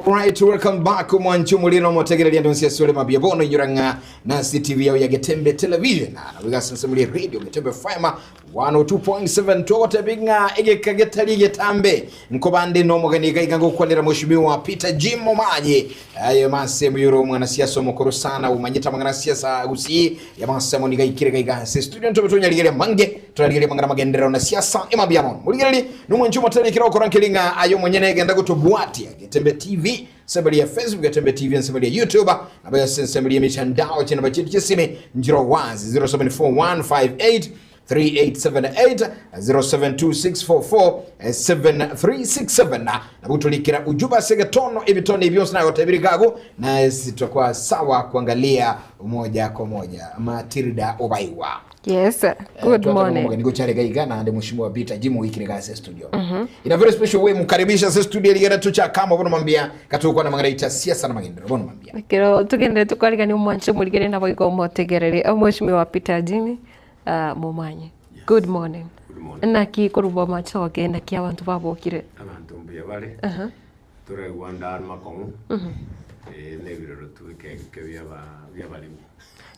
Alright, welcome back mwanchu mulino motegerelia ndonsia sole mabiabono yuranga na CTV ya Getembe Television na wigasa muli radio Getembe FM 102.7 tote binga egekagetali Getambe nkobande no muganiga igango kwalera mheshimiwa Peter Jimmo Maje ayo masemu yuro mwana siasa mukuru sana umanyita mwana siasa gusi ya masemu niga ikirega igase studio ntobeto ligere mange tulaligere mangana magendera na siasa emabiabono muligere no mwanchu moteli kira okorankelinga ayo mwenyene genda gutobuati Getembe TV Sebali ya Facebook, Getembe TV, sebali ya YouTube, na sebali ya mitandao chena bachetu chisime njiro wazi 0741583878 0726447367 na butulikira ujuba segetono ebitone byose na yotabiri gago na sitakuwa sawa kuangalia umoja kwa moja. Matildah Obaigwa. Yes, good morning. Niko chale gaiga na ande mheshimiwa Peter Jimmo wiki ga studio. In a very special way mkaribisha studio ligera tucha kama bono mambia katuko na mangaraita siasa na magendero bono mambia. Kero tugende tukwaliga ni umwanche muligere na boyiko motegerere mheshimiwa Peter Jimmo Momanye. Good morning. Good morning. Na ki kurubo machoke na ki abantu babokire. Abantu mbia bale. Tore Rwanda makongu. Nebiroro tuke bya bali.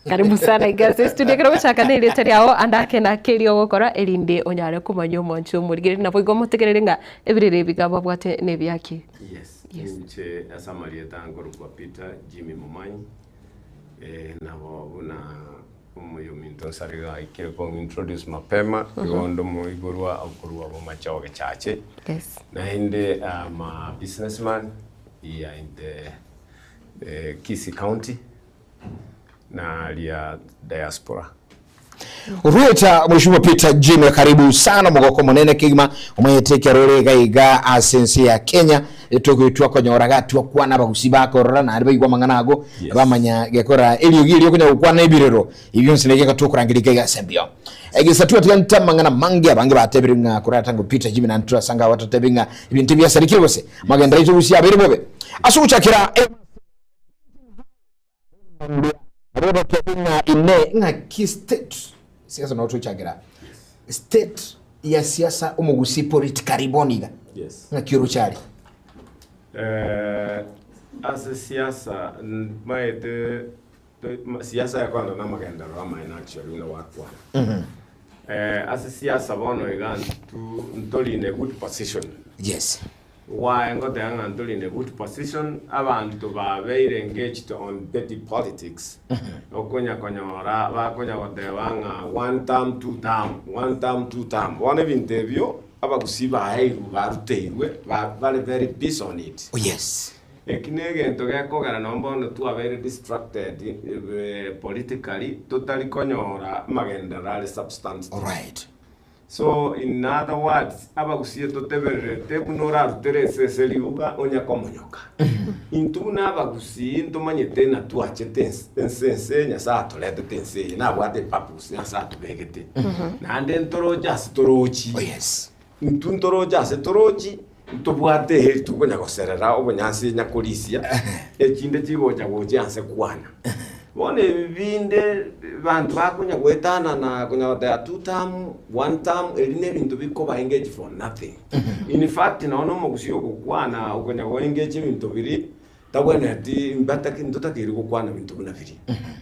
Karibu sana igase studio kero chaka ne ile tari aho andake na keri ogokora elinde onyare kumanyo mwancho muligere na boyiko motegerere nga ebirere bigaba bwate ne byaki. Yes. Nche asamaria tangoro kwa Peter Jimmo Momanye. Nabo una Onsarigo ikire ko introduce mapema yondo mu igurwa akurwa mu machoge chache. Yes. Na inde ma businessman in the Kisii County na lia diaspora. Urueta mheshimiwa Peter Jimmo karibu sana mugoko monene kigima umanyeteke rorega iga asensi ya Kenya etokitwa konyoragati wakwa nabagusibako rora na aribigwa manganago bamanya gekora eliyugiri yokunya ukwana ibirero ibyonse negeka tokurangirika iga sembio egisatu atanta mangana mange abange batebiringa kurata ngo Peter Jimmo nantura sanga watatebinga ibintu byasarikire bose magenda icyo busi abiri bobe asuchakira Roba tebinga ine nga kistate siasa na watu chagira state ya siasa umugusi politika boniga. Yes. Nga kiru chali as siasa maete siasa ya kwanza na magenda rama in actually una watu as siasa bono igan to ntoli in a good position. Yes. Why ngote anga ntoli in a good position abantu ba very engaged on petty politics. Okonya konyora ba konya wote wanga one term two term one of interview abagusiba hairu baruteirwe ba very busy on it. Oh yes. Ekinege ntoge kogara nombono tu very distracted politically totally konyora magenda rale substance. All right. So in other words, abagusiye toteberere tekunora ruterese seliuga onya komonyoka. Intuna abagusiye ntomanyete na tuache tense nya sa tolete tense na bwate papus nya sa tubegete. Na ndentoro jas torochi. Oh yes. Ntuntoro jas torochi tobwate he tukonya koserera obonyansi nya kolisia. Ekinde chigoja gojanse kwana. One vinde bantu bakunya gwetana na kunya da two term one term eline bintu bikoba engage for nothing. In fact na ono mogusio kukwana ukunya go engage bintu biri tabwana ati mbata kintu takiri kukwana bintu binabiri.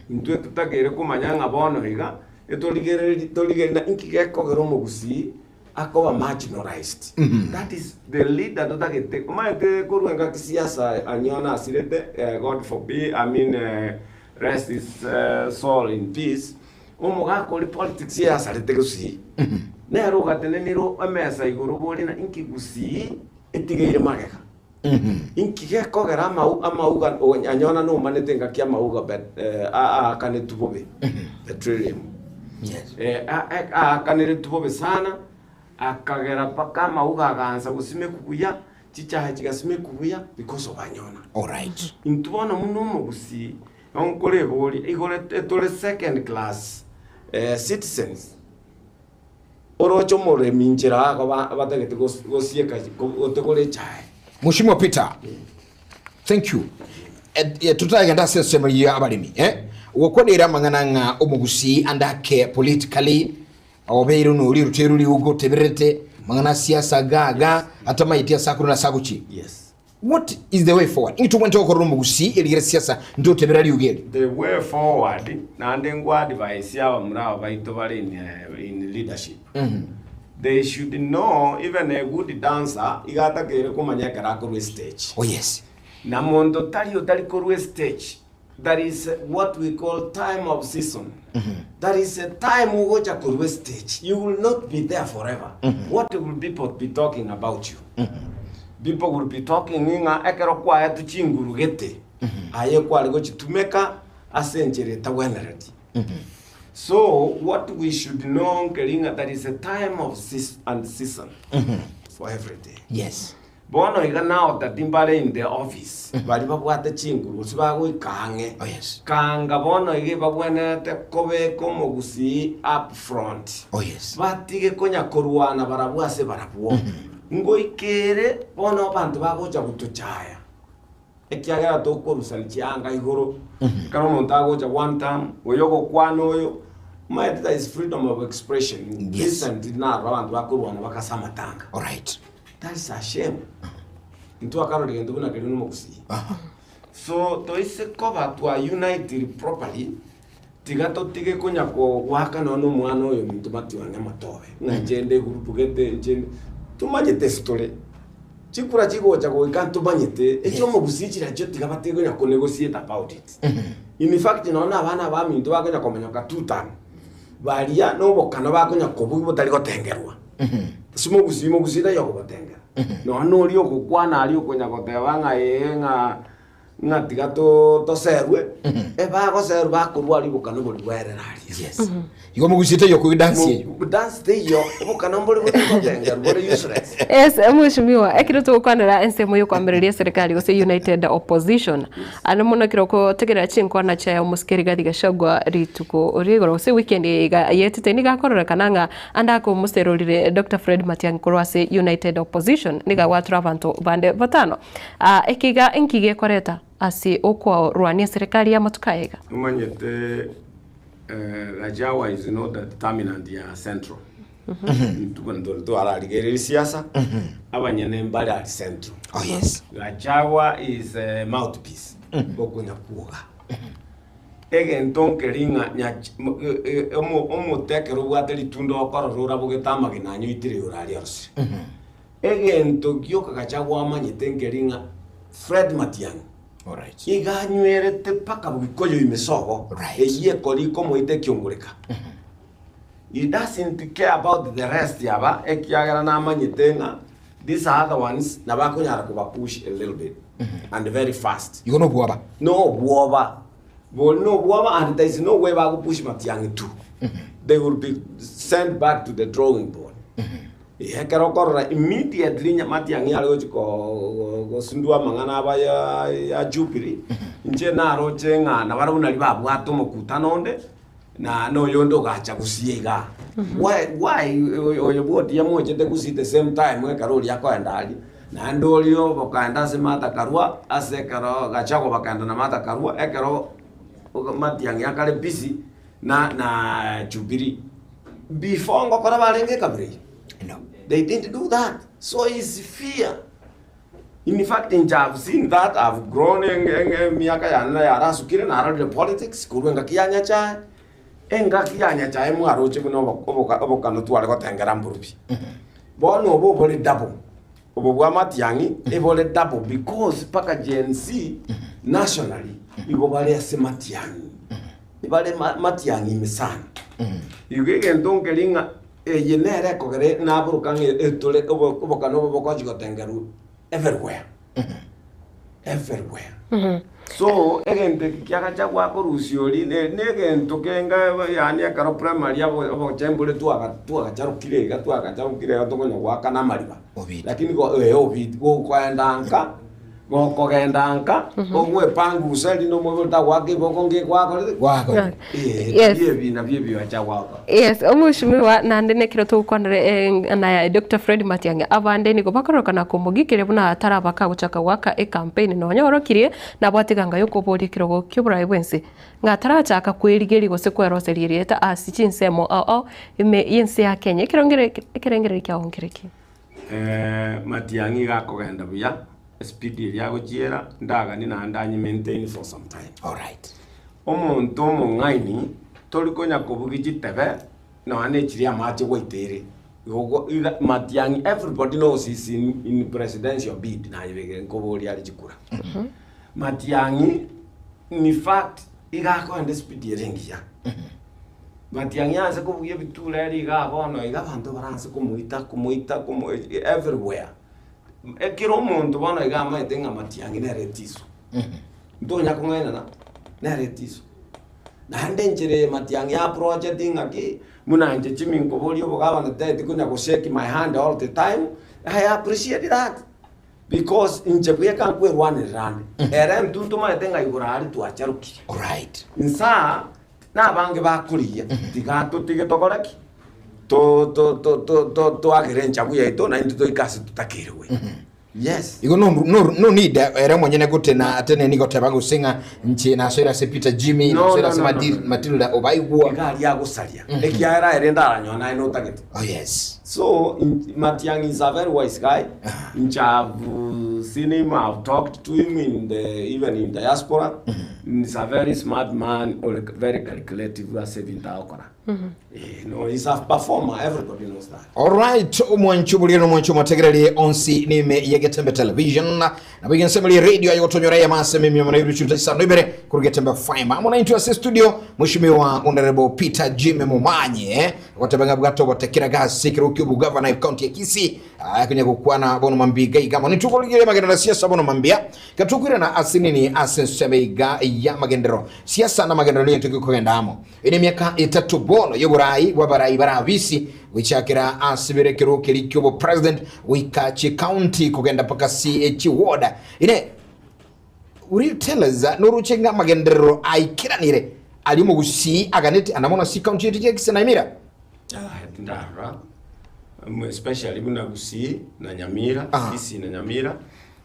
Intu tutakere kumanyanga bono higa etoligere na inkigeko gero mogusi akoba marginalized. That is the leader tutakete kumaete kuruenga kisiasa anyona asirete God forbid rest his soul in peace. Omugako li politics ya salete gusi. Nero gateneniro amesa iguru boli na inki gusi etigere mageka. inkige kogera amauga anyona no manete ngakia amauga bet kane tubobe petroleum kanere tubobe sana akagera paka amauga ganza gusime kubuya chichaha chigasime kubuya because of anyona. All right. Intubona muno mugusi onkole boli igole tole second class citizens orocho more minjira ko batagete gosieka otegole chai. Mushimo Peter. Thank you. Tutagenda sesema ya abalimi wokodera mangana omugusi andake politically obeiru no liruteru liugo teberete mangana siasa gaga atamayitia sakuru na saguchi. Yes. What is the way forward? Into went to omugusi eligere siasa ndo tebera liugere. The way forward na ndengwa advice ya mrao baito bali in leadership. They should know even a good dancer igata kere kumanya kara stage. Oh yes. Na mondo tali korwe stage. That is what we call time of season. That is a time we go to stage. You will not be there forever. What will people be talking about you? People will be talking ninga ekero kwa ya tuchinguru gete. Aye kwa ligo chitumeka asenjere tawenerati. So what we should know Keringa, that is a time of season for every day. Yes. Bono iga now tatimbale in the office. Bali babwate chinguru sibago ikange. Oh yes. Kanga bono ige babwene te kobe komo gusi up front. Oh yes. Batige konya koruana barabwase barabuo. Ngo ikere bono bantu bagocha gutuchaya. Ekiagera to korusa chianga igoro. Kama montago cha one time oyoko kwano oyo. That is freedom of expression. Yes. Listen, na abantu bakuruana bakasama tanga. All right. That is a shame. Into a carol again, na kenu mokusi. So to is cover to a united properly. Tigato tige konya ko waka no mwana oyo muntu mati wange matobe. Na jende group gete jende. Tumanyete story. Chikura chigo cha ko ikanto banyete. Echo mokusi chira cyo tigabate konya ko negotiate about it. In fact naona abana ba mintu bakonya komenya ka 2 time. Baria no bokano bakonya ko bugo tali gotengerwa. Simo gusida yoko batenga. No no liyo kukwana aliyo konya kotewa nga tigato to serwe. Ba ko serwe ba kurwa libo kano boli wererali. Yes. Yiko mugusita yoko dance yo. Dance day yo bokano boli kotenga boli useless. Yes, mheshimiwa ekiro kwanira ensemo yo kwambiriria serikali gose United Opposition ana muna kiroko tegera chinkwa na cha muskeri gadiga shagwa rituko origoro se weekend yetete ni gakorora kananga andako musterolire Dr. Fred Matiang'i korwase United Opposition niga watu abantu bande batano ekiga enkige koreta asi okwa rwania serikali ya matukaega Umanyete Rajawa is not the determinant ya central. To araligere siasa abanyene mbali ali central. Oh yes. Rajawa is a mouthpiece. Bokunya kuoga. Ege ntonke ringa nya omo tekero bwateli tundo okorora bugetama ginanyo itire urali arse. Ege ntokyo kagachagwa amanyete ngeringa Fred Matiang'i. All right. Iganywerete paka bwikoyo imesogo. Right. Eye koli komo ite kyongureka. He doesn't care about the rest yaba ekiagara na amanyitenga. These are the ones na bakunyara kuba push a little bit and very fast. You no buaba. No buaba. No buaba, and there is no way bagu push Matiang'i too. They will be sent back to the drawing board. Immediately Matiang'i algo sundua mangana ba ya Jupiri. Nje na roche na baruna liba bwato mokutano onde na no yondo gacha kusiega. Why oyoboti ya moje te kusi the same time we karoli yako endali. Na ndolio bakaenda se mata karua ase karo gacha ko bakaenda na mata karua ekero Matiang'i akale busy na Jupiri. Before ngokora balenge kabri. No. They didn't do that. So it's fear. In fact, I've seen that. I've grown in miaka ya sukire na arali politics. Kuruenga kianya cha. Enga kianya cha emu aroche kuno oboka no tuwale kwa tengera mburupi. Bono obo bole double. Obo bwa Matiang'i ebole double because paka Gen Z nationally ibo bale ase Matiang'i. Ibale Matiang'i misana. Igege ndonge linga yenere kogere na burukange etole obokano bokoji gotengeru everywhere. everywhere. So egente kiakacha kwa korusioli negento kenga yani akaro primary abo chembule tu akacharukire atokonya gwaka na mariba. Lakini go kwaendanka gokogendanka ogwe pangu seli no mobota gwake bokonge gwako. Yes. Na bibio acha gwako. Yes, omushimiwa nande nekiro tukwanire na Dr. Fred Matiang'i abande ni gobakoroka na kumugikire buna atarabaka guchaka gwaka campaign no nyorokirie na bwatiganga yokobori kirogo kyobura bwensi ngatarachaka kwirigeri gose kweroserie eta asichinsemo ime yense ya Kenya kirengere kyahongereki. Matiang'i gakogenda buya speed ya gochiera ndaga ni na ndanyi maintain for some time. All right. Omuntu omungaini tolikonya kubugi Getembe no ane chiria mache waitere. Matiang'i, everybody knows he's in presidential bid na yebege nkobori ali chikura. Matiang'i ni fact igako ande speed yerengia. Matiang'i ase kubugi bitule ali gabono igabantu baranse kumuita everywhere. Ekiro muntu bana igama etenga Matiang'i neretiso. Ndonya kungena na retiso. Na ndenjere Matiang'i ya project ngaki munanje chimi nkobori obogaba na tete kunya go shake my hand all the time. I appreciate that because inchebuye kan kwe rwane rane. Ere mtuntu ma etenga igurari tu acharuki. All right. Nsa na bange bakuriya tigato tigetogoraki. To agerencha buye ito na into ikasi tutakirwe. Yes. You no need era mwenyene gute na atene niko tabangu singa nchi na soira sepita Jimmy na soira sema Matildah Obaigwa ngali ya gusaria ekiara erenda aranyo na ino target. Oh yes. So Matiang'i is a very wise guy. I've seen him, I've talked to him even in diaspora. He's a very smart man, or very calculative, saving taokora. He's a performer, everybody knows that. All right, mwanchubuliro mategereli onsi nime ya Getembe Television na bigin semeli radio ayotonyora ya masemi mimi Richard Sano ibere ku Getembe Fime. Muna into studio Mheshimiwa Honorable Peter Jimmy Mumanye watabanga bwato batekira gasi kirukibu governor county ya Kisii kwenye kukwana bono mambiga igama nitukoligire magendera siasa bono mambia katukwira na asinini asensebeiga ya magendero siasa na magendero yetu kukogenda ini miaka 3 bono yoburai wabarai barabisi wichakira asibire kirukiri kyobo president wikachi county kugenda paka CH ward ine uri tell us nuruchenga magendero aikiranire alimo gusi aganeti anamona si county yetu ya Kisii na Nyamira ndara especially buna Kisii na Nyamira Kisii na Nyamira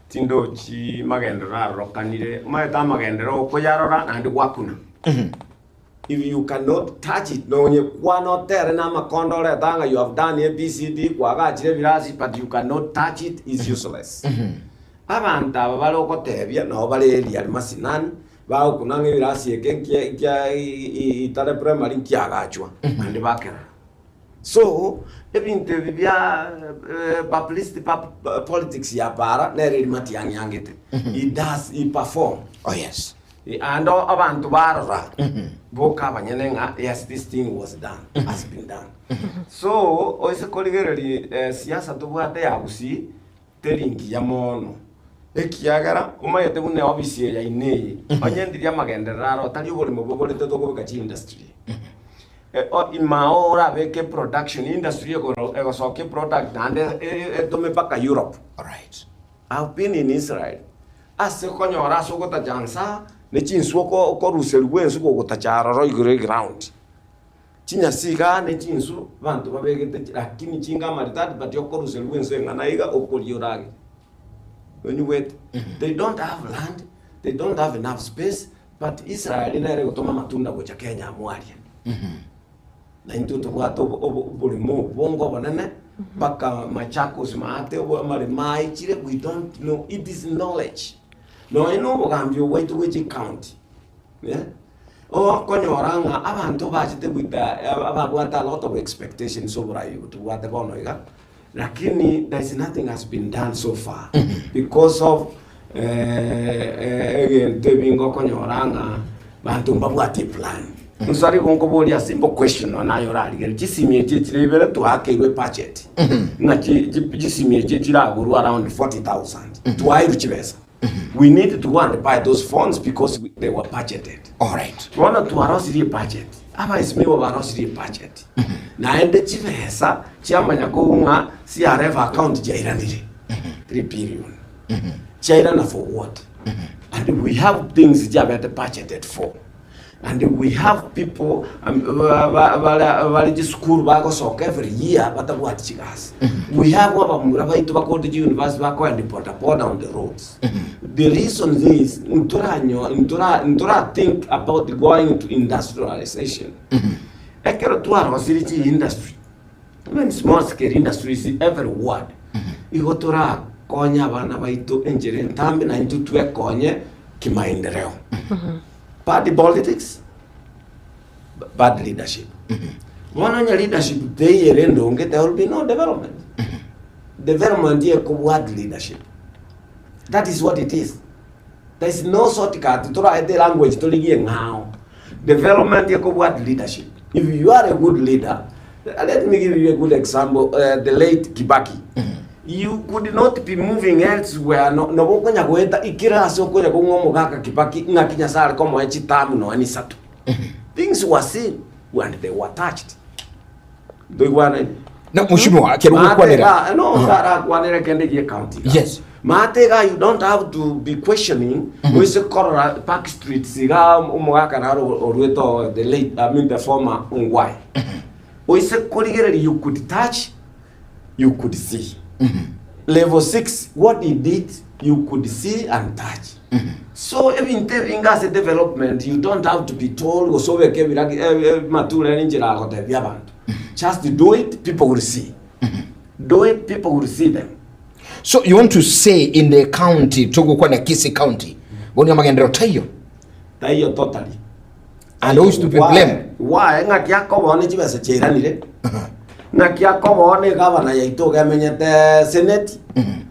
tindo chi magendero rokanire maeta magendero ko yarora and wakuna. If you cannot touch it, no nye kwano tere na makondole tanga you have done ABCD kwa gachire virasi but you cannot touch it is useless. Abanta babalo ko tebia no bale ali masinani ba kunange virasi ekenkia itare primary kia gachwa andi bakera. So ebinte bibia politics ya para nere Matiang'i yangete. He perform. Oh yes. And abantu barra boka banyenenga yes this thing was done has been done. So oise koligeri siasa tubwate ya Kisii teringi ya mono ekiagara umayete bune obisi ya ine banyendiria magenderaro tali ubole mobole tetoko kachi industry imaora beke production industry ego soke product and tome paka Europe. All right. I've been in Israel ase konyora sokota jansa ne chinsu ko rusel wensu ko gutachara ro igre ground chinya siga ne chinsu bantu babegete lakini chinga maritati but yo ko rusel wensu ngana iga okoliorage when you wait they don't have land, they don't have enough space, but Israel inere gutoma matunda gocha Kenya amwaria na intuto kwato bolimo bongo banane baka Machakos maate o mari mai chire we don't know, it is knowledge. No, I know Gambia way to which county. Yeah. Oh, konyoranga abantu bachite with about a lot of expectations over you to what the bonoiga. Lakini there's nothing has been done so far because of again tebingo konyoranga bantu mbabwati plan. Onsarigo nkoboli a simple question on ayorali gel chisimie chichilebele to hakewe budget. Na chisimie chichila guru around 40,000. Tuairu chibesa. We need to go and buy those funds because they were budgeted. All right. Tuona tuarosiri budget. Aba ismewa barosiri budget. Naende chibesa chiamanya kuunga CRF account jairanire. 3 billion. Chairana for what? And we have things jabete budgeted for. And we have people school bago soka every year but what chigas. We have what to go to university bako and report on the roads. The reason is Ntura think about going to industrialization. Ekero tuaro facility industry. Even small scale industries everywhere. Igotora konya bana baito engineer tambe na into tue konye kimaendeleo. Party politics, bad leadership. One on your leadership, there will be no development. Development here bad leadership. That is what it is. There is no shortcut to write the language to now. Development here bad leadership. If you are a good leader, let me give you a good example. The late Kibaki. You could not be moving elsewhere. No bokonya goeta ikira asokonya kungomo kaka Kibaki ngakinya sala komo echitamu no anisatu. Things were seen when they were touched. Do you want na mheshimiwa akiruhusu kwanera no sara kwanera kende ye county. Yes. Matega, you don't have to be questioning with the Park Street siga umugaka na orweto the late the former Ongwai. Oise koligere you could touch, you could see. Level 6, what he did, you could see and touch. So even telling us a development, you don't have to be told, so just do it, people will see. Do it, people will see them. So you want to say in the county, Togo kwa na Kisii County, woni magendero tayo? Tayo totally. And who is to be blamed? Why? Ngakiako wone chibese cheranire. Ngakiako wone governor yaito gamenyete Senate.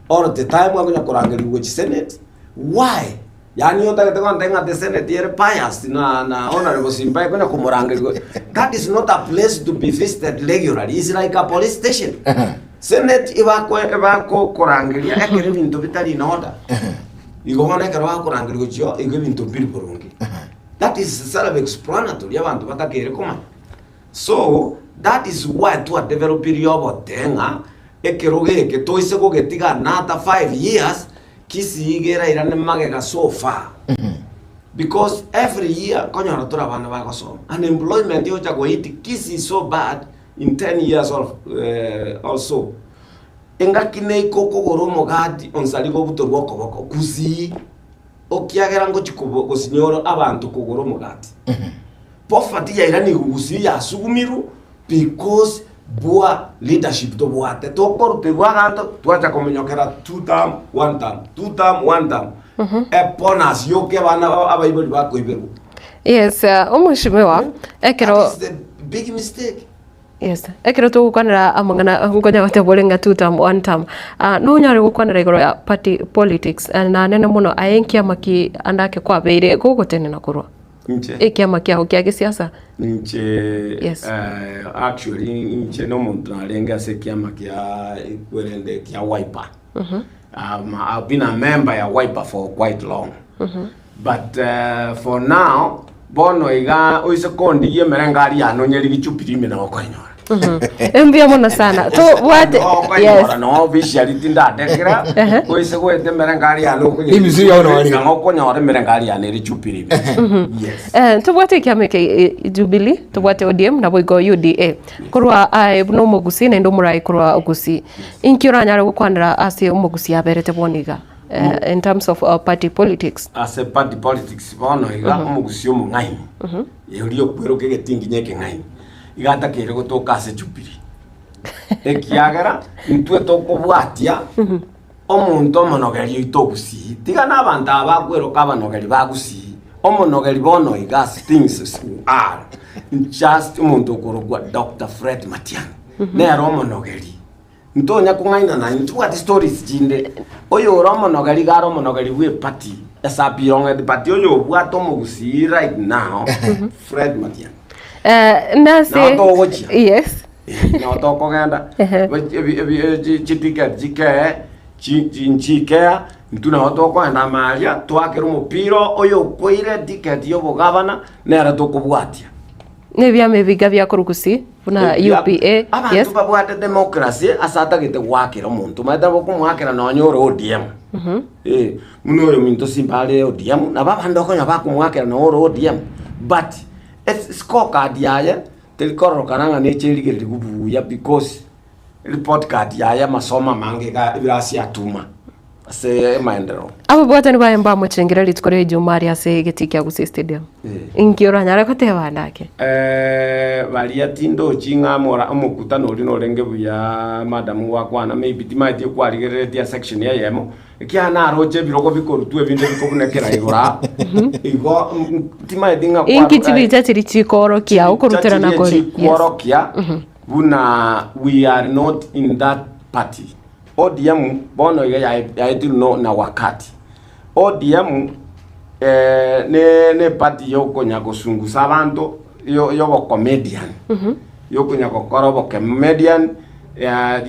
All the time wakunya kurangeli which Senate. Why? Yani yota ketenga the Senate yere bias na honorable Simbai kuna kumurangeli. That is not a place to be visited regularly. It's like a police station. Senate ibako kurangelia ekere bintu bitari in order. Igomone karwa kurangelia cyo ige bintu biri burungi. That is self-explanatory abantu batakere kuma. So that is why to develop yobo tenga ekeroge ke toise go getiga nata 5 years Kisii igera irane magega so far. Because every year konya tora bana bagasoma. Unemployment yo chago hit Kisii so bad in 10 years also. Enga kine koko goromo gadi Onsarigo butorwa koboko Kisii okiagera ngo chikubo go sinyoro abantu kogoromo gadi. Poverty ya irani Kisii ya sugumiru because bua leadership to buate to korte buaganto tuacha komenyokera 2 term 1 term 2 term 1 term eponas yo ke bana abaiboli bako iberu. Yes, omwishimiwa ekero That is the big mistake. Yes, ekero to kwanira amangana ngonya batebolenga 2 term 1 term. No nyari gukwanira igoro ya party politics na nene muno ayenkia maki andake kwa beire gugotene na kurwa. Nche. Ekiama kia kisiasa. Nche. Yes. Actually nche no muntu alenga se kiama kia kwerende kia Wiper. I've been a member ya Wiper for quite long. But for now bono iga oise kondi ye merengari ya no nyeri gichupiri me na okonyora. Mbia mona sana. To what? Yes. No officially tinda dekera. Oise go ete merengari ya no kunyeri. Imizi ya no ali. Na okonyora merengari ya ne gichupiri. Yes. To what kiama ke Jubilee, to what ODM na boigo UDA. Kurwa ai no mogusi na ndo murai kurwa ogusi. Inkira nyara gukwanira ase omogusi aberete boniga. In terms of party politics. As a party politics, bono iga omogusi omungai. Yuri okwero ke getingi nyeke ngai. Igata kere gotoka ase Jubilee. Ekiagera ntwe tokobwatia omuntu omonogeri itogusi. Tiga nabanta abakwero kabanogeri bagusi. Omonogeri bono iga things are just umuntu okorogwa Dr. Fred Matiang'i. Nero omonogeri. Ntonya kungaina na ntu ati stories jinde. Oyo omonogeri garo omonogeri we party. Esapirong the party oyo obwato omogusi right now. Fred Matiang'i. Nasi. Yes. No to kogenda. Chitika jike nchikea ntuna hoto kwenda maria twakira umupiro oyo kwire ticket yo bugavana nera tukubwatia ne bya mebiga bya kurukusi buna UPA yes babwate democracy asatagite gwakira umuntu maitha bokumwakira no nyoro ODM muno yo minto simpale ODM na baba ndokonya bakumwakira no ODM but scorecard yaye telikoro karanga ne chirigiri kubuya because report card yaye masoma mange ga irasi atuma se maendero abo botani bayemba mucengera litware Jumari ase getikya gusi stadium ingiora nyara koteba ndake bali atindo chinga mora omukutano lino lenge buya madamu wakwana maybe timaiti kwarigerere dia section ya yemo kiana roje biroko bikorutu ebinde bikobunekera igora igo timaiti nga kwa inkitiri chatiri chikoro kia ukorutera na kori kia buna we are not in that party ODM bono ya etu no na wakati ODM ne party yoko nyako sungusa abantu yo comedian yoko nyako korobo comedian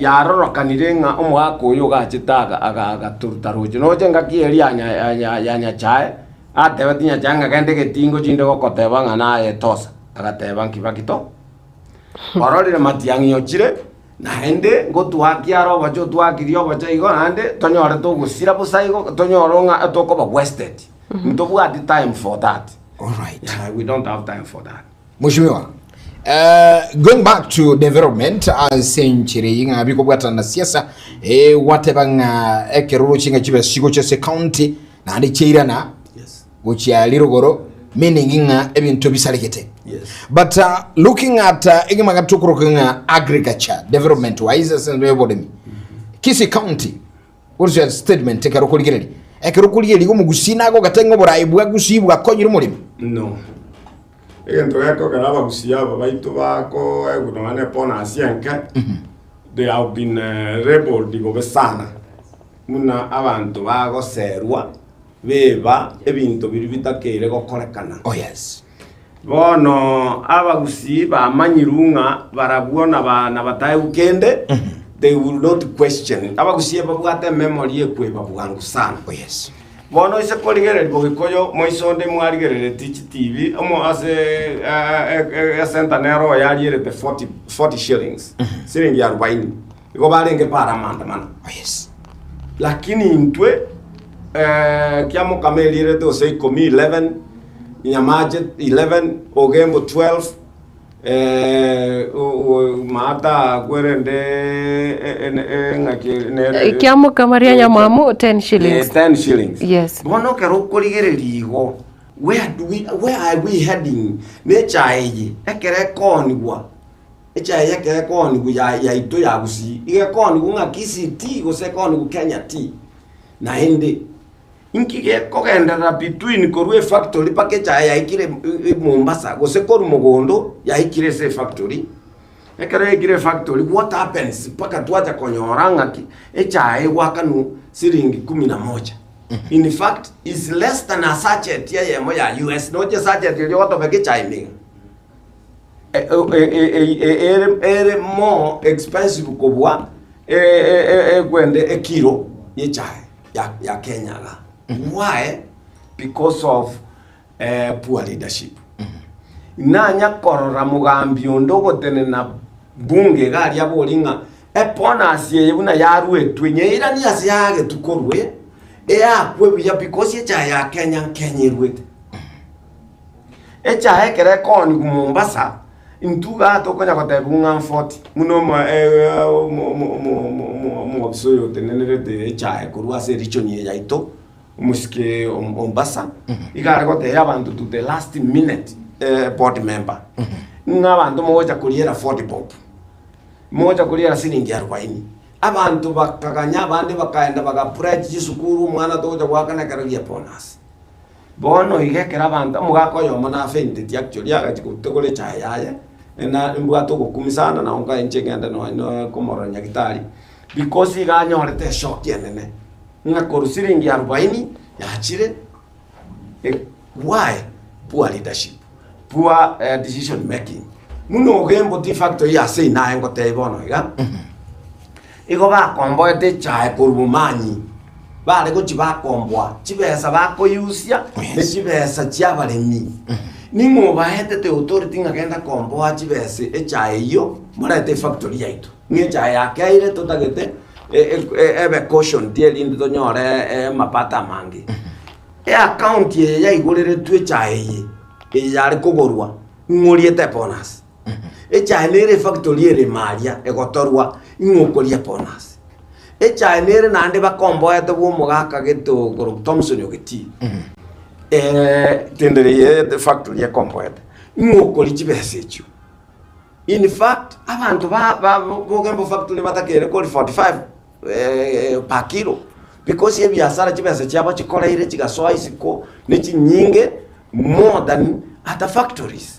ya roro kanirenga omwako yo gachitaga aga turutaroje no jenga kieri anya chae ateba tinya janga kende getingo chinde gokoteba ngana etosa agateba nkibakito ororire matiangi yochire na ende ngo twakiaro bacho twakirio bacho igo ande tonyore to gusira busaigo tonyoronga tokoba wasted ntobwa the time for that. All right, we don't have time for that. Mheshimiwa, going back to development as century inga biko bwata na siasa watebanga ekeruru chinga chibe sigo chose county na andi cheirana yes gochia lirogoro meaning inga ebintu bisalekete. Yes. But looking at ingima gatukurukinga agriculture development wise as everybody Kisii County, what's your statement take arokuligeri ekerukuligeri go mugusina go gatengo borayibu agusibwa konyira umurimo no egento yako karaba gusiyaba baitu bako egudamane pona asianka they have been rebel digo besana muna abantu bago serwa beba ebintu biri bitakere gokorekana. Oh yes. Bono abagusi bamanyirunga barabuona bana bataye ukende they will not question abagusi babwate memory ekwe babwangu sana. Oh yes. Bono ise koligere bogikoyo moisonde mwarigerere TV omo ase centenero yaliere 40 shillings siringi 40 iko balenge para mandamana. Oh yes. Lakini intwe kiamo kamelire to say komi 11 Nyamaje 11 Ogembo 12 mata kwerende ngaki kiamo kamaria nyamamu 10 shillings 10 shillings yes bono kero kuligererigo where are we heading nechaiji ekere konigwa echaiji ekere konigwa ya ito ya gusi ige konigwa ngakisi ti gose konigwa Kenya ti na ende inkige kogendera between korwe factory pakecha ya ikire Mombasa gose koru Mugondo ya ikire se factory ekere ikire factory what happens paka tuacha konyoranga ki echae wakanu siringi 11 in fact is less than a sachet ya yemo ya US no je sachet yo to pakecha imi more expensive kobwa kwende ekiro yechae ya Kenya la. Why? Because of poor leadership. Nanya korora mugambi ondogo tene na bunge gari abolinga epona asiye yuna yaru etwenye ira ni asiyage tukorwe akwe ya because echa ya Kenya irwete echa ekere koni ku Mombasa intuga tokonya kotebunga 40 muno mo obsoyo tenenere de echa kurwa se richonye yaito muske Mombasa igare kote abantu to the last minute board member n'abantu moja kuliera 40 bob moja kuliera siningi 40 abantu bakaganya abandi bakaenda bagapreach isukuru mwana toja wakana karagia bonus bono igekera abantu mugakoyo mona fente actually agachikutogole chaya na mbwato kukumisana na onka enchengenda no komoro nyagitari because iganyorete shock yenene ngakoru siringi 40 yachire why poor leadership poor decision making muno Ogembo de facto ya say na ngo te bono iga iko bakomboete chae kurumanyi bale ko chibakombwa chibesa bakoyusia ne chibesa chiabaremi ningo bahete te authority ngagenda komboa chibese echae yo murete factory yaitu nge chae yake ile totagete ebe caution tie lindi tonyore mapata mangi account ye yaigurire twe chae ye yari kugorwa ngoriete bonus echae nere factory ere maria egotorwa ngokoria bonus echae nere nande bakomboete bwo mugaka geto goro Thompson yogeti tendere ye the factory ya komboete ngokori chibese echo. In fact abantu bogembo factory batakere kori 45 per kilo because ye biasara chibese cyaba chikoraire chigasoa isiko nechi nyinge more than other factories.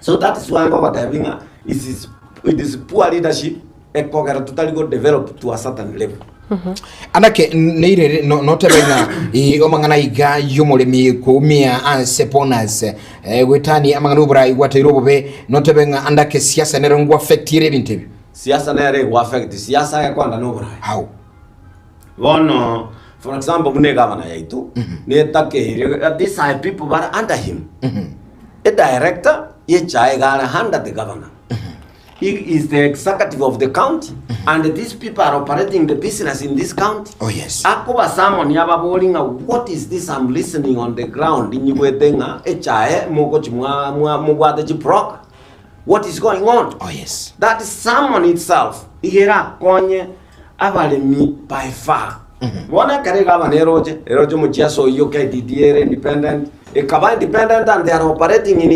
So that is why what having it is poor leadership ekogera totally go develop to a certain level. Anake neire no tebenga omangana iga yomolemi kumia anseponas wetani amangana ubra igwatairobobe no tebenga andake siasa nerengwa affect ire bintebi siasa nere wa affect siasa ya kwanda no ubra how one for example mune governor yaitu ne take these are people who are under him a director ye chai gara under the governor. He is the executive of the county, and these people are operating the business in this county. Oh yes. Akoba someone yaba bolinga, what is this I'm listening on the ground in Yuwedenga, echae, mugwade jiproka. What is going on? Oh yes. That is someone itself. Ihera konye abalemi by far. Wana karega baneroje, eroje muchiaso yoke didiere independent. Ekaba independent and they are operating in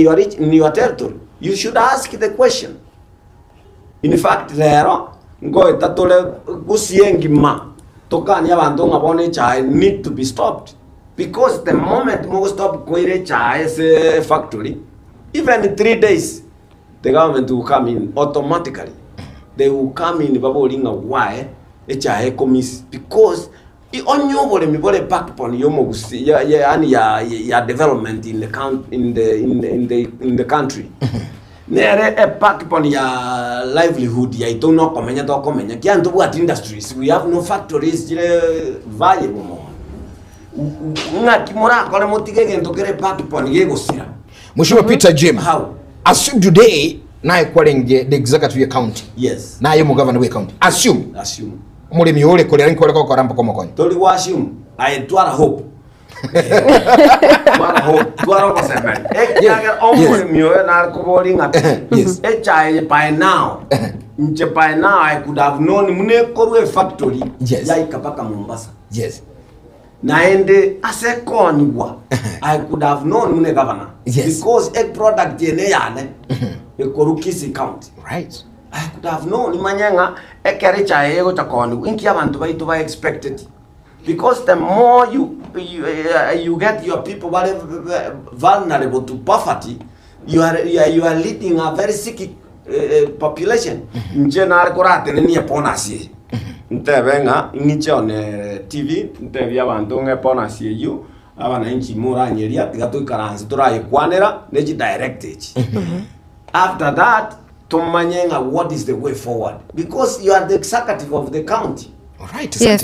your territory. You should ask the question. In fact, rero ngo itatole gusiengima tokani abantu ngabone chai need to be stopped because the moment mo stop koire chai as a factory, even in 3 days the government will come in automatically. They will come in babolinga why e chai komis because I onyobole mi bole backbone yomo gusi ya development in the country. Nere a backbone ya livelihood ya ito no komenya to komenya kianto what industries we have no factories jire viable mo nga kimora kole motige gento kere backbone yego sira Mheshimiwa Peter Jim how assume today na ekwalenge the executive county yes na yo governor we county assume muri miole kole ranko ko korambo komokonyo toli wa assume I twara hope twara ko seven ekyaga omwe miyo na ko bolinga yes by now I could have known mune korwe factory ya ikapaka Mombasa yes naende asekoniwa I could have known mune governor because egg product yene yane ekorukisi county right I could have known imanyanga ekere cha ego takoni inki abantu baitu ba expected because the more you get your people vulnerable to poverty, you are leading a very sick population. Njenare korate ni ponasi. Ntebenga niche on TV ntebya abantu ngeponasi you abana inchi mura nyeria tigatu karanzi turaye kwanera neji directed. After that tumanyenga what is the way forward because you are the executive of the county. All right. Yes,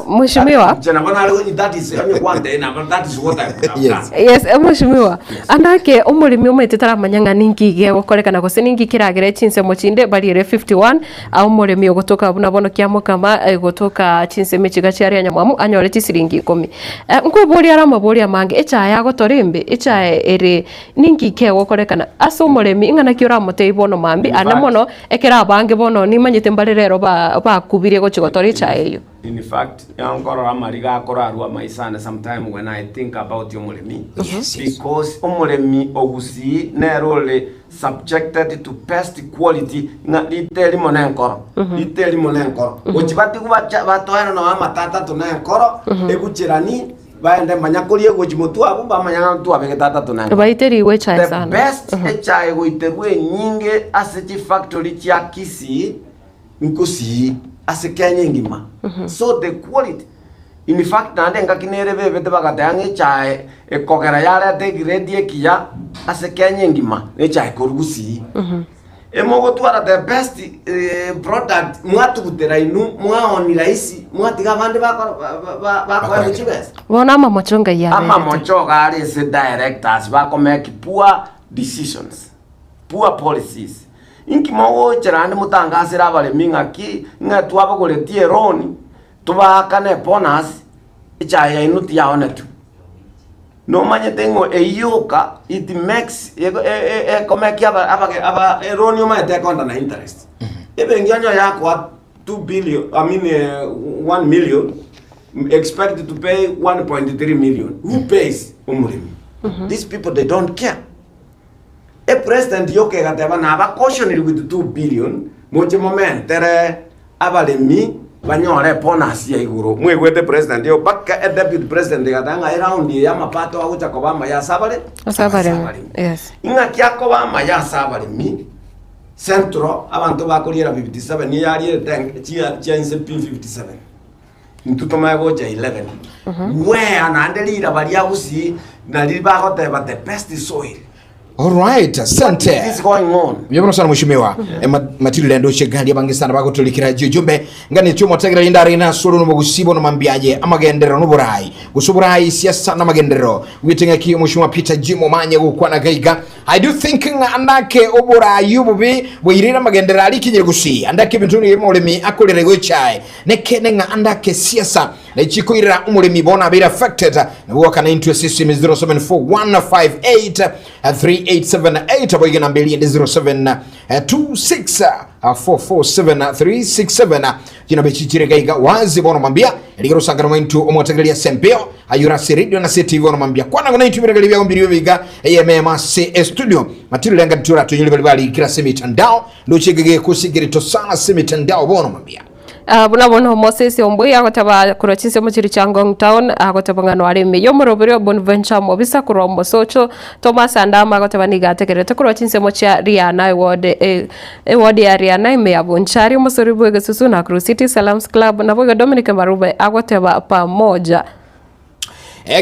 Mheshimiwa. That is one day now, but that is what I would have done. Yes, Mheshimiwa. Andake omulimi ometitara manyanga ninki ge gokorekana gose ninki kiragere chinse mochinde bali 51 au omulimi ogotoka bunabono kiamo kama gotoka chinse mechiga cyari anyamwamu anyore tisiringi 10. Nko boli arama boli amange echa ya gotorimbe echa ere ninki ke gokorekana aso omulimi ingana kiora moteibono mambi anamono ekera bange bono nimanyete mbalirero ba kubirie gochigotori cha in fact, mariga korarua maisane sometime when I think about omulemi because omulemi ogusi nerole subjected to pest quality nga liteli monenkoro liteli monenkoro ochibati batoena no amatata tunenkoro eguchirani baende manyakorie gochimotu abo bamanyanga tu abegetata tunenkoro baiteri wecha sana the best echa egoiterwe nyinge asechi factory chia Kisii nkusi asekanye ngima so the quality in fact nande ngakinere bebete bagatange chae ekogera yare te grade ekiya asekanye ngima ne chae korugusi Emogo twara the best product mwatugutera inu mwaonira isi mwatiga bande bakora kuchibesa. Wona ama mochonga ya. Ama mochoga ari se directors bako make poor decisions. Poor policies. Inki mawo cherande mutangasira bale mingaki ngatwaba koletie roni tubakane bonus ichaya inu tiaone tu. No manye tengo eyoka it makes komeki aba erroneo ma take on the interest. Ebe nganyo yako 2 billion, I mean 1 million expected to pay 1.3 million. Who pays umurimi? These people they don't care. A president yoke gateba na aba cautionary with 2 billion moche moment tere abalemi banyore bonus ya iguru mwegwete president yo baka deputy president gatanga around ya mapato agucha ko bama ya sabale yes inga kyako bama ya sabale mi centro abantu bakolira 57 ni yari tank chia inse P57 ntuto mago ja 11 we anandelira bali agusi na liba goteba the best soil. All right, asante. What is going on? Mjomba sana mheshimiwa. Matildah ndo shegali abangisana bagotulikira jumbe ngani chumo tagira indari na solo no gusibo no mambiaje amagendero no burayi. Gusuburayi siasa na magendero. Witinga ki mheshimiwa Peter Jimo manye gukwana gaiga. I do think andake oburayi bubi bwirira magendero ali kinyere gusi. Andake bintuni yemolemi akolere gochae. Nekenenga andake siasa na ichikoira umulemi bona be affected. Na waka na into system 0741583878 aboyige na mbeli 0726447367 kina bechichire gaiga wazi bono mambia eligero sangano mwentu omotegelia sempeo ayura radio na CTV bono mambia kwana ngona itu biregali bya mbiri biga EMM studio Matildah ngatura tunyili bali kira semitandao ndo chigege kusigirito sana semitandao bono mambia. Bono Moses Ombui agotaba kurochinse mu kiri Changong town agotaba ngano areme yo murobero Bonventure mobisa kurombo socho Thomas Andama agotaba nigategerete kurochinse mu cha Riana ward ya Riana ime ya Bonchari musoribu egesusu na Cruise City Salams Club na boga Dominic Marube agotaba pamoja.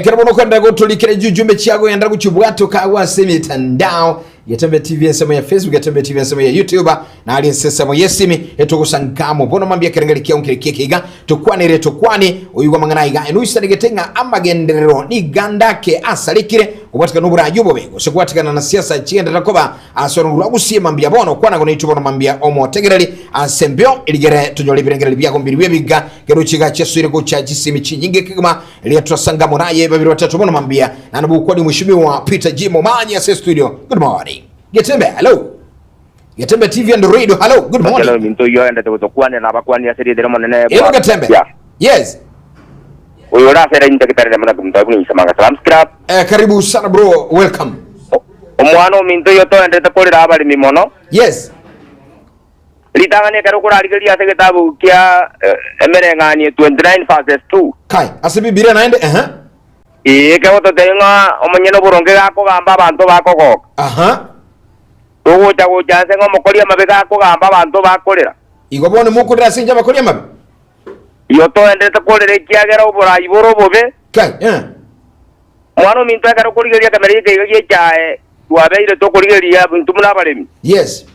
Kirabono kwenda gotulikire jujumbe chiago yanda kuchubwato kawa semitandao Getembe TV nsemo ya Facebook, Getembe TV nsemo ya YouTube na ali nsemo yesimi etokusangamo bono mambia kerengalikia unkirikeka tukwanire tukwani uyugwa mangana iga enuisa nigetenga amagenderero ni gandake asalikire ubatika nubura yubo bego sekwatika na siasa chienda takoba asorungura gusie mambia bono kwana gona itubono mambia omo tegerali asembyo iligere tujole birengere bya gombiri webiga geruchiga chesure ko chagisimi chinyinge kigama ile turasangamo naye babiri batatu bono mambia na nabu kwani mheshimiwa Peter Jimo manya se studio. Good morning. Getembe, hello. Getembe TV and radio, hello. Good morning. Hello, minto yo enda tukwane na bakwani ya seri deremo nene. Hello Getembe. Yeah. Yes. Uyora sera inta kitare mna kumta kuni samanga salam scrap. Karibu sana bro, welcome. Omwano minto yo to enda tukore abali mimono. Yes. Litangane karo kura alikali ase kitabu kia emerengani 29 verses 2. Kai, asibi bire naende Kewo to tenga omanyeno buronge gako gamba abantu bakoko. Tugo chago chanse ngo mokolia mabega ko gamba abantu bakorera. Igobone mukurira sinja bakolia mabe. Yo to ende to kolere kiagera obora iboro bobe. Kai, Mwano minto karo koligeria kamera yeke chae. Tuabeire to koligeria ntumuna balemi. Yes.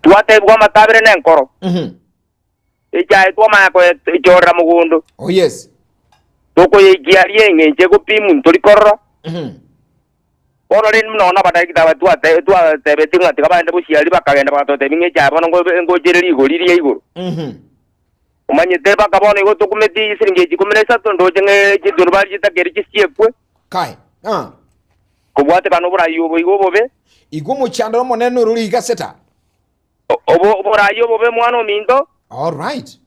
Tuate bwa matabere nenkoro. Chae to ma ko chora mugundu. Oh yes. Toko yegiarie ngenje ko pimu ntolikorro. Oro len mnona badaki dawa tuate betinga tikabande bushiyali bakagenda batote binge cyabona ngo jereri go liriye igoro. Umanye teba kabone go tukumeti siringe jikumesa tondo jenge jidurba jitakeri kisiekwe. Kai. Kubwate bano burayi bobe. Igumu cyandoro monene ruri gaseta. Obo burayi bobe mwana minto. All right.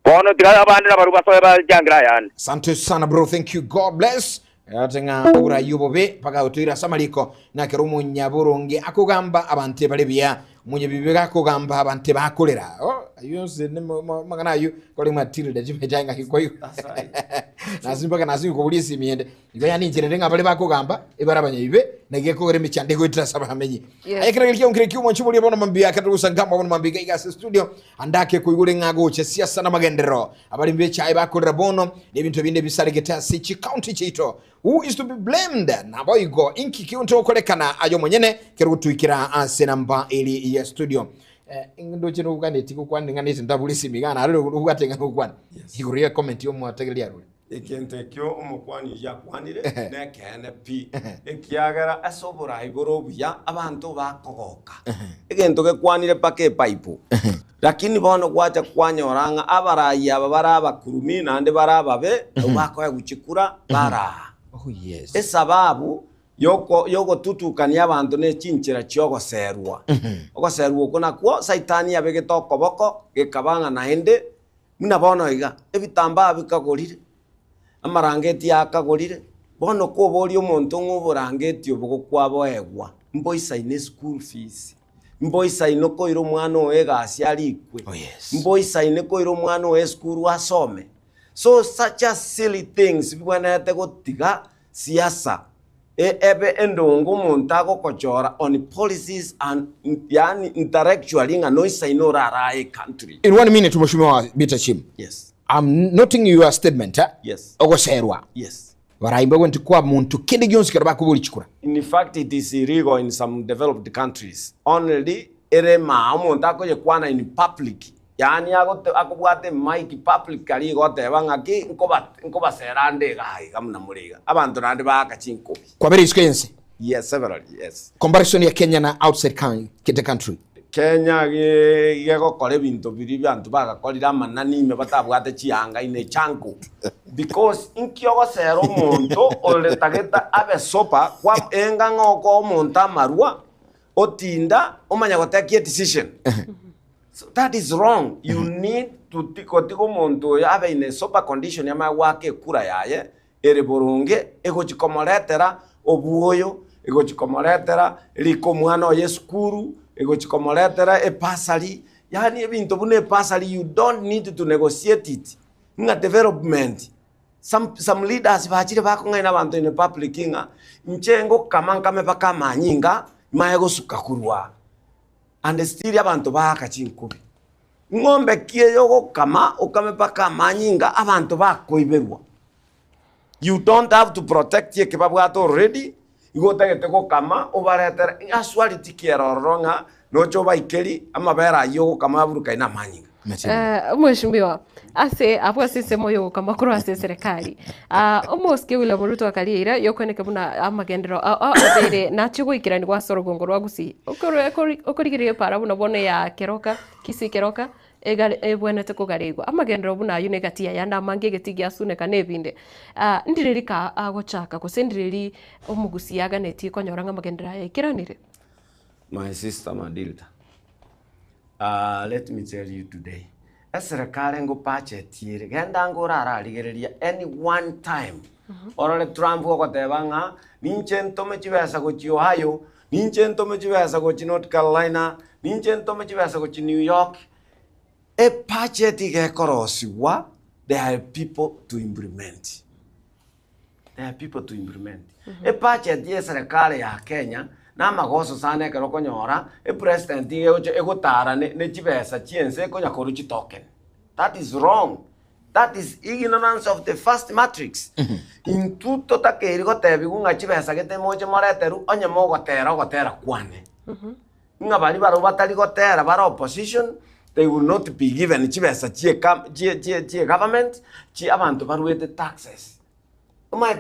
Bono tigala bandira baruba soba jangra yan. Asante sana bro, thank you, God bless. Yatenga ura yubobe paka utuira samaliko na kerumu nyaburonge akugamba abante balebya munye bibega akugamba abante bakolera. ayonse ne magana ayo kole Matildah chimejanga kikoyo That's right. nasimba ko bulisi miende igo yani njere ngabale bakugamba ibarabanya ibe nageko gore michandego itrasaba hamenyi ayekera kile onkire kyumo chumuli bono mambia katusa ngamba bono mambia igase studio andake kuigure ngago che siasa na magendero abali mbe chai bakorera bono nebintu binde bisaregeta sichi county chito who is to be blamed na boigo inki kiunto kolekana ayo mwenyene kerutwikira asenamba ili ya studio ndo chino ukane tiko kwandinga nisi ndabulisi migana alero ukatenga ukwana hikuria comment yo mwategelia rule ekente kyo umukwani yakwanire nekene pi ekiagera asobora igoro buya abantu bakogoka egento gekwanire pake pipe lakini bono gwacha kwanyoranga abarayi aba baraba kurumi nande baraba be bakoye guchikura bara yes esababu yoko tutukania abantu ne chinchira cyogo serwa ogoserwa kuna kwo saitani abegetoka boko gekabanga na hende muna bono iga ebitamba bikagorire amarangeti yakagorire bono ko bori omonto ng'oborangeti obo kwabo egwa mboisa ine school fees mboisa ino koiro mwana oegasi arikwe mboisa ine koiro mwana oe school asome so such a silly things bibwanete gotiga siasa ebe endongo montago kochora on policies and yani intellectually nganoisa ino rara a country in 1 minute mheshimiwa Bitachim. Yes. I'm noting your statement Yes. ogoserwa Yes. baraimba went kwa muntu kindi gyonsi keraba kubuli chikura In fact it is illegal in some developed countries only erema omuntu akoye kwana in public yani akubwate mic public kali gote bangaki nkoba serande gai kamna muriga abantu nande bakachinko kwa beri iskense yes several yes comparison ya Kenya na outside country Kenya gego kole bintu biri byantu bagakorira manani me batabwate chianga ine chanko because inkyogo sero muntu ole tageta abe sopa kwa enga ngoko monta marua otinda omanya gotekia decision. So that is wrong. You need to tiko muntu yabe ine sopa condition ya wake kura yaye ere borunge ego chikomoretera obuoyo ego chikomoretera liko mwana oye skuru ego chikomoretera pasali yani ebintu bune pasali you don't need to negotiate it nga development some leaders bachire bakonga na bantu in public inga nchengo kamankame baka manyinga mayego sukakurwa and still abantu bakachinkubi ngombe kiyogo kama okame baka manyinga abantu bakoiberwa you don't have to protect ye kebabwato already igotagete ko kama obaretera aswaliti kieroronga nocho baikeri amabera yo kama buruka ina manyinga mheshimiwa ase apo sisi moyo kama kuro ase serikali omoske wila muruto akalira yokoneke buna amagendero abere nachigo ikirani kwa sorogongo rwagusi okorigirie para buna bone ya keroka Kisii keroka ebwenete kugarigwa amagendero buna yune gatia yanda mange getigia suneka nebinde ndiririka agochaka kusendiriri omugusi yaganeti konyoranga amagendera ikiranire. My sister Matildah, let me tell you today. Serikali ngo pache tire genda ngora raligereria any one time. Orale Trump ko tebanga ninchento mechibesa go Ohio, ninchento mechibesa go North Carolina, ninchento mechibesa go New York. E pache tige korosiwa, there are people to implement. There are people to implement. E pache tie serikali ya Kenya na magoso sana kero konyora e president egotara ne chibesa chiense konya koruchi token. That is wrong. That is ignorance of the first matrix. In tutto takeri gotebi gunga chibesa gete moje moreteru onye mo gotera kwane. Nga bali baro batali gotera baro opposition, they will not be given chibesa chie government chi abantu baruete taxes.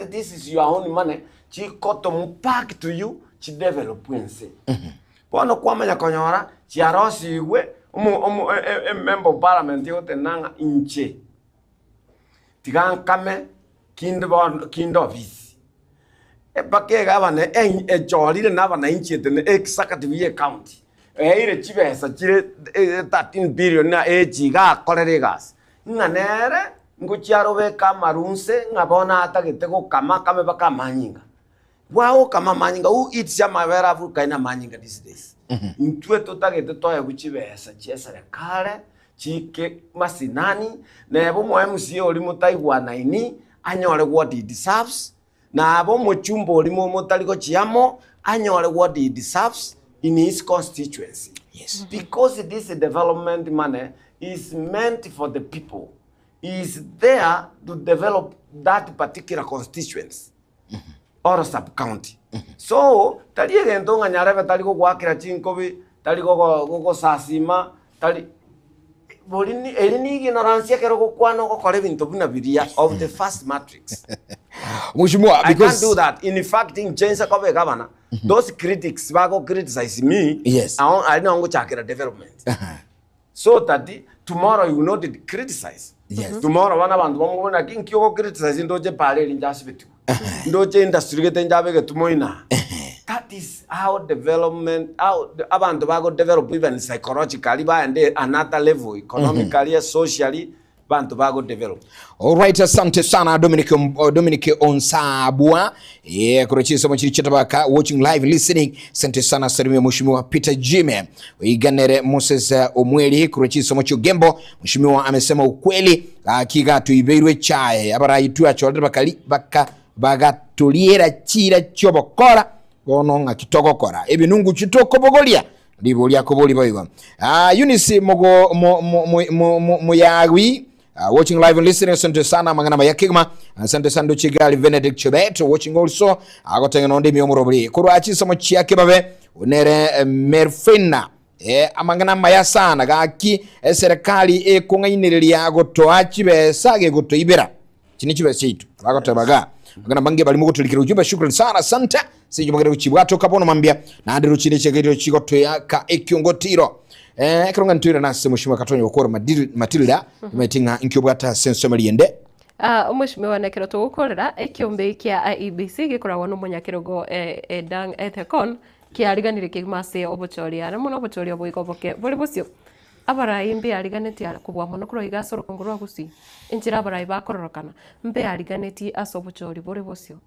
This is your own money. Chi koto back to you. Chi develop wense. Pono kwamanya konyora chi arosi we member parliament yote nanga inche. Tigan kame kindo visi. Pake gavana jolly na bana inche tene executive county. Ire chibesa chire 13 billion na chiga koleregas. Nganere ngochiaro we kamarunse ngabona atagete go kame baka manyinga. Wao kama manyinga who eats ya mavera Africa ina manyinga these days. Intwe totagete toya guchibesa chesere kale chike masinani nebo mo MC oli mutaigwana ini anyore what he deserves na abo mochumbo oli mo motaligo chiamo anyore what he deserves in his constituency. Yes. Because this development money is meant for the people. Is there to develop that particular constituency or sub-county. So, tali egento nga nyarebe tali ko gwakira chinkobi, tali ko sasima, tali bolini elini ignorance kero ko kwano ko kore bintu bina biria of the first matrix. Mheshimiwa, I because can't do that. In fact, in change kobe governor, those critics bago criticize me. Yes. I don't go chakira development. So that tomorrow you will not criticize. Yes. Tomorrow wana bantu bamubona kinki yo criticize ndoje pale linjasi bitu. Ndoje industry gete njabe ke tumoina. That is how development, how abantu bago develop even psychologically ba and another level, economically, socially, bantu bago develop. All right, asante sana Dominic Onsabua. Kurechi somo chiri chetabaka watching live listening. Asante sana Salimia Mheshimiwa Peter Jime. Iganere Moses Omweli kurechi somo chugembo. Mheshimiwa amesema ukweli hakika tuibeirwe chae. Abara itu acho bakali bagatuliera chira chobokora. Bono nga kitoko kora. Ebinungu chitoko bogolia. Libo lyako boli bayiwa. Eunice Moyagwi. Watching live and listening, asante sana mangana mayakigma, asante sana Chigali Benedict Chebet, watching also agotenga onde miomorobri kurachi somo chiake babe unere merfena amangana maya sana gaki serikali kungainiriria gotoa chibesa ge gotoibera chini chibesa itu agotabaga mangana bange bali mugotulikira ujumbe. Shukrani sana, asante sinjo magero chibwato kabono mambia na ndiro chini chegero chigotoya ka ekyongotiro. Ekronga ntwira nase Mheshimiwa Katonyi okora Matildah metinga inkubata sensomali yende. Mheshimiwa nekero tugukorera ekiombe kia IEBC gikoragwo no munyakirogo edang ethekon kiariganire kigmase obochoria na muno obochoria boikoboke boli bosio abarai mbe ariganeti kubwa muno kuro igasoro kongoro gusi injira abarai bakororokana mbe ariganeti asobochori boli bosio.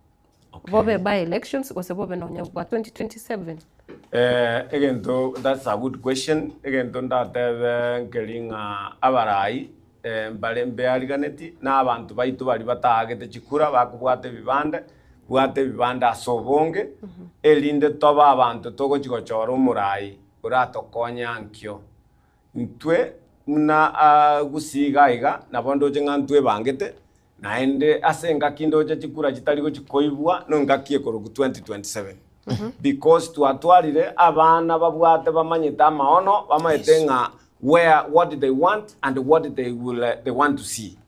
Bobe by elections was a bobe no nyabwa 2027. Again, though, that's a good question. Again, don't that getting abarai, Balembe Ariganeti, Navan to buy to Alibata, the Chikura, Bakuate Vivanda, Sobonge, Elinde Toba Van to Togo Chicochoro Murai, Urato Konya and Kyo. Intue, Una Gusi Gaiga, Navondo Jangantue Bangete, Ninde Asenga Kindo Chikura Chitarigo Chikoibua, Nongaki 2027. Because to atwarire abana babwate bamanyita maono bamayetenga what they want and what they want to see.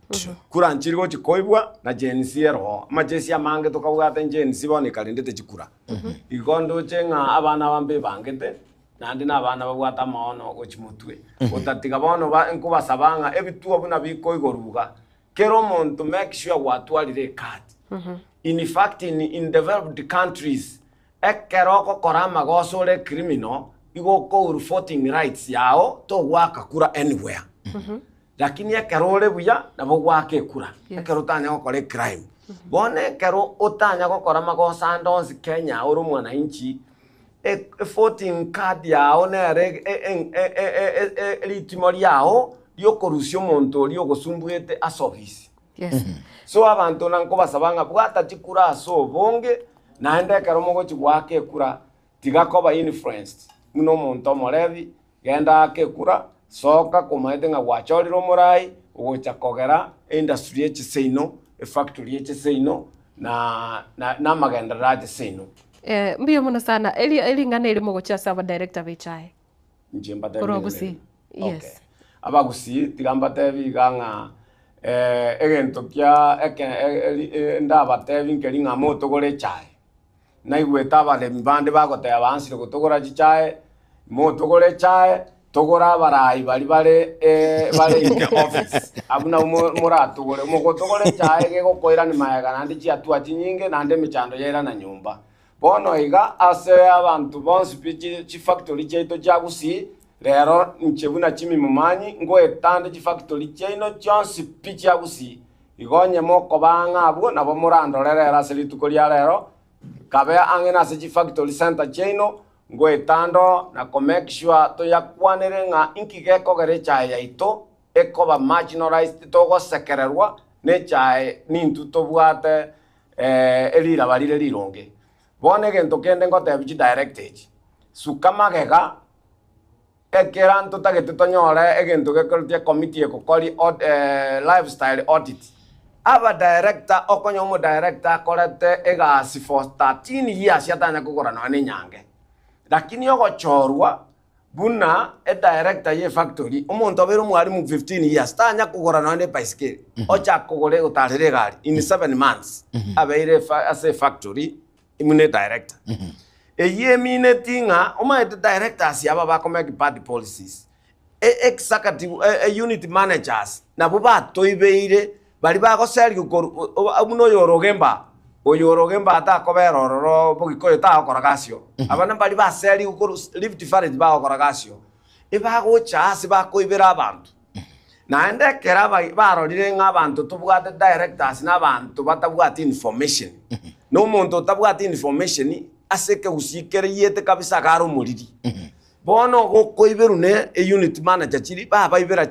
Kura nchirigo chikoibwa na jensi ero majesi amange tokabwate jensi bone kalindete chikura. Ikondo chenga abana bambe bangete nandi na abana babwata maono gochimutwe. Otatiga bono ba enkuba sabanga ebituwa buna bikoigoruga. Kero mon to make sure watwarire card. In fact in developed countries ekeroko korama gosole criminal igoko voting rights yao to waka kura anywhere. Lakini ekerole buya nabo wake kura. Ekero tanya gokore crime. Bone ekero otanya gokora magosa ndonzi Kenya uru mwana inchi voting card yao nere litimori yao yokorusyo monto lyogosumbuete asobisi. Yes. So abantu nanko basabanga bwata chikura so bonge naende karomogo chwake kura tigakoba influenced muno monto morevi genda ke kura soka kumaite nga wachoriro murai ugocha kogera industry eche seino factory eche seino na magenda raje seino mbio muno sana eli ngane ili mogocha saba director bichai njemba de kurogusi. Yes. Okay. Abagusi tigamba tevi ganga egento kya ndaba tevi nkelinga moto gore chai na igweta bale mbande bagote abansire gutogora chichae motogore chae togora barai bale in the office abuna muratogore mogotogore chae ge gokoira ni mayaga nandi chiatua chinyinge nande michando yera na nyumba bono iga ase abantu bonsi chi factory cheito chagusi rero nchebuna chimi mumanyi ngo etande chi factory cheino chonsi pichi agusi igonye moko banga abo nabo murandorera selitukoria rero kabe angena se factory center cheno ngo etando na make sure to yakwanere nga inkigeko gere chaya ito ekoba marginalized togo sekererwa ne chae nintu tobwate elira balire lironge bone gento kende ngotebichi directed sukamagega ekeranto tagete tonyore egento gekorutia committee ekokori lifestyle audit aba director okonyomo director korete egasi for 13 years yatanya kugora none nyange lakini yogochorwa buna director ye factory omuntu obero mwalimu 15 years tanya kugora none bicycle ocha kugore utarire gari in 7 months abeire as a factory imune director eye mine tinga omaete directors yaba bakomeki party policies executive unit managers nabo batoibeire bali bagoseri gukoru amuno yorogemba atakoberororo bugikoyo takoragasio abana bali baseri gukoru live different bakoragasio ibagocha asi bakoibera abantu naende kera barorire ng'abantu tubwate directors n'abantu batabwate information no muntu tabwate information aseke usikere yete kabisa garo muriri bono gokoiberu ne unit manager chiri baba ibera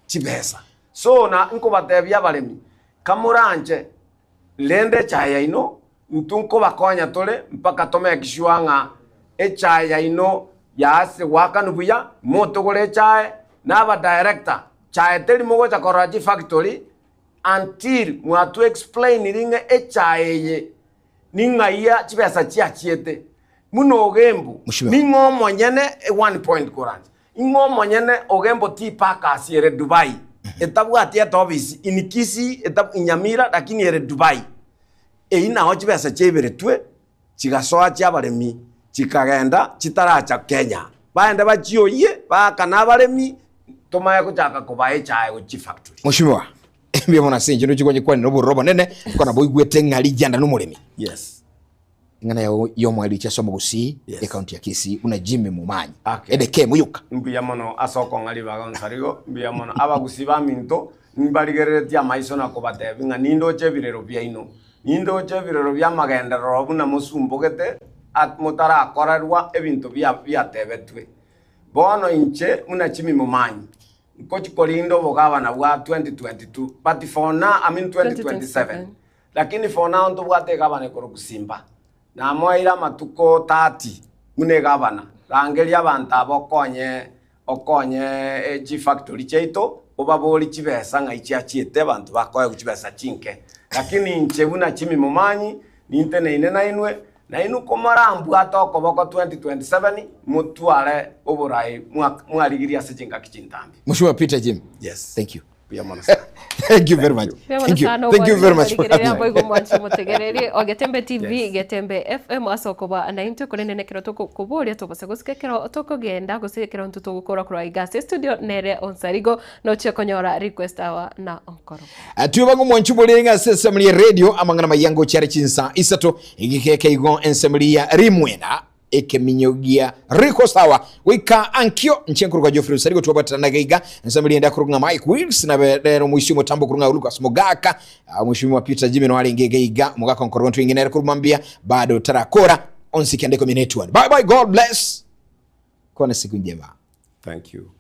chibesa so na nko batebya baremi kamuranje lende chaya ino ntunko bakonya tole mpaka tome kishwanga chaya ino yase wakanubuya moto gore chaya naba director chaya teli mogo cha koraji factory until mwatu explain ringe chaya ninga iya chibesa chiachiete muno ogembu ningo monyene 1 point kuranje ingo monyene ogembo ti paka asiere Dubai etabu atia tobisi in Kisii etabu Nyamira lakini ere Dubai ina ho chibesa chebere twe chigasoa chabaremi chikagenda chitaracha Kenya baende bachioye bakana baremi tomaye kuchaka kubaye chaye uchi factory mushimiwa mbia mona sinje no chikonye kwani no burobo nene kona boigwete ngali janda no muremi yes ngana yo mwali cha somo gusi account ya Kisii una Jimmy Mumanyi okay. Edeke muyuka mbia mono asoko ngali baga Onsarigo mbia mono abagusi ba minto mbaligeretia maiso na kobate binga nindo chebirero bya ino nindo chebirero bya magenda robu na musumbogete at mutara akorarwa ebintu bya tebetwe bono inche una Jimmy Mumanyi kochi kolindo bogaba na bwa 2022 but for now I mean 2027 lakini for now ndo bwate gabane koro kusimba na moira matuko 30 mune gabana rangelia abantu okonye G factory cheito obaboli chibesa ngaichia chiete abantu bakoye kuchibesa chinke lakini nchebuna Jimmy Mumanyi nintene ine na inu komarambu atoko boko 2027 mutwale oburai mwaligiria sechinga kichintambi Mheshimiwa Peter Jim. Yes, thank you. Thank you very much. Thank you very much for having me. Getembe TV, Getembe FM asokoba na into kolene nekero toko kubolia toko segusukekero toko genda gusekero ntuto gukora kura igase studio nere Onsarigo no chekonyora request awa na onkoro. Tubango mwanchubulenga sesamli radio amangana mayango chare chinsa isato igikeke igon ensemlia rimwena ekeminyogia riko sawa wika ankyo nchenkuruka Geoffrey Onsarigo tuwabatana gaiga nsamili enda kurunga Mike Wills na bedero mwishimu tambo kurunga Lucas Mogaka mwishimu wa Peter Jimmy no wale ngegeiga Mogaka nkoro wantu ingine kurumambia bado tarakora onsi kiandeko minetwani. Bye bye, God bless. Kwa na siku njema. Thank you.